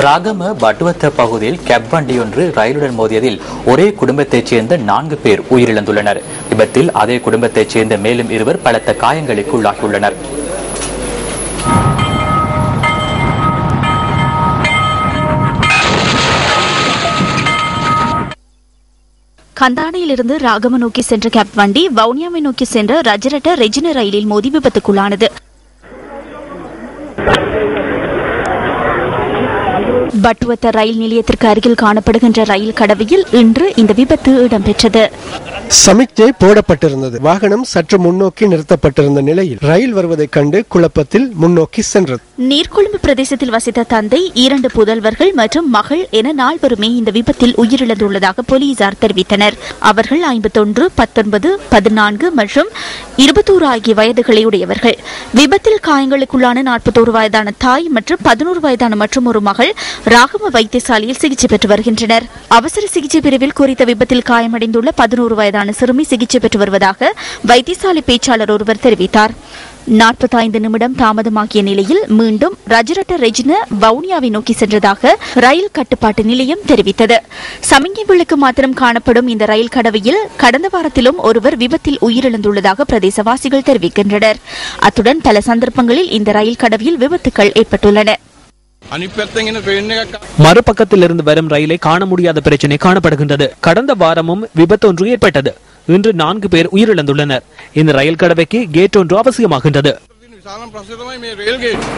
ராகம பட்டுவத்த பகுதியில் கேப் வண்டி ஒன்று ரயிலுடன் மோதியதில் ஒரே குடும்பத்தைச் சேர்ந்த 4 பேர் உயிரிழந்துள்ளனர். விபத்தில் அதே குடும்பத்தைச் சேர்ந்த மேலும் 2 பலத்த காயங்களுக்கு உள்ளாகியுள்ளனர். கந்தானையிலிருந்து ராகம நோக்கி சென்ற கேப் வண்டி வவுனியாவை நோக்கி சென்ற ரஜரட்ட ரெஜின ரயிலில் மோதி விபத்துக்குள்ளானது. பட்டுவத்த ரயில் நிலையத்திற்கு அருகில் காணப்படுகின்ற ரயில் கடவையில் இன்று இந்த விபத்து இடம்பெற்றது. சமிக்ஞை போடப்பட்டிருந்தது. வாகனம் சற்று முன்னோக்கி நிறுத்தப்பட்டிருந்த நிலையில் ரயில் வருவதைக் கண்டு குழப்பத்தில் முன்னோக்கி சென்றது. நீர்கொழும்பு பிரதேசத்தில் வசித்த தந்தை, 2 புதல்வர்கள் மற்றும் மகள் என 4 இந்த விபத்தில் உயிரிழந்துள்ளதாக போலீசார் தெரிவித்தனர். அவர்கள் 51, 19, 14 மற்றும் 21 ஆகிய வயதுகளை உடையவர்கள். விபத்தில் காயங்களுக்குள்ளான 41 வயதான தாய் மற்றும் 11 வயதான மற்றும் ஒரு மகள் ராகம வைத்தியசாலையில் சிகிச்சை பெற்று வருகின்றனர். அவசர சிகிச்சை பிரிவில் குறித்த விபத்தில் காயமடைந்துள்ள 11 வயதான சிறுமி சிகிச்சை பெற்று வருவதாக வைத்தியசாலை பேச்சாளர் ஒருவர் தெரிவித்தார். 45 நிமிடம் தாமதமாகிய நிலையில் மீண்டும் ரஜரட்ட ரெஜின வவுனியாவை நோக்கி சென்றதாக ரயில் கட்டுப்பாட்டு நிலையம் தெரிவித்தது. சமிங்கை விளக்கு மாத்திரம் காணப்படும் இந்த ரயில் கடவையில் கடந்த வாரத்திலும் ஒருவர் விபத்தில் உயிரிழந்துள்ளதாக பிரதேசவாசிகள் தெரிவிக்கின்றனர். அத்துடன் பல சந்தர்ப்பங்களில் இந்த ரயில் கடவையில் விபத்துக்கள் ஏற்பட்டுள்ளன. மறுபக்கத்திலிருந்து வரும் ரயிலை காண முடியாத பிரச்சனை காணப்படுகின்றது. கடந்த வாரமும் விபத்து ஒன்று ஏற்பட்டது. இன்று 4 பேர் உயிரிழந்துள்ளனர். இந்த ரயில் கடவைக்கு கேட் ஒன்று அவசியமாகின்றது.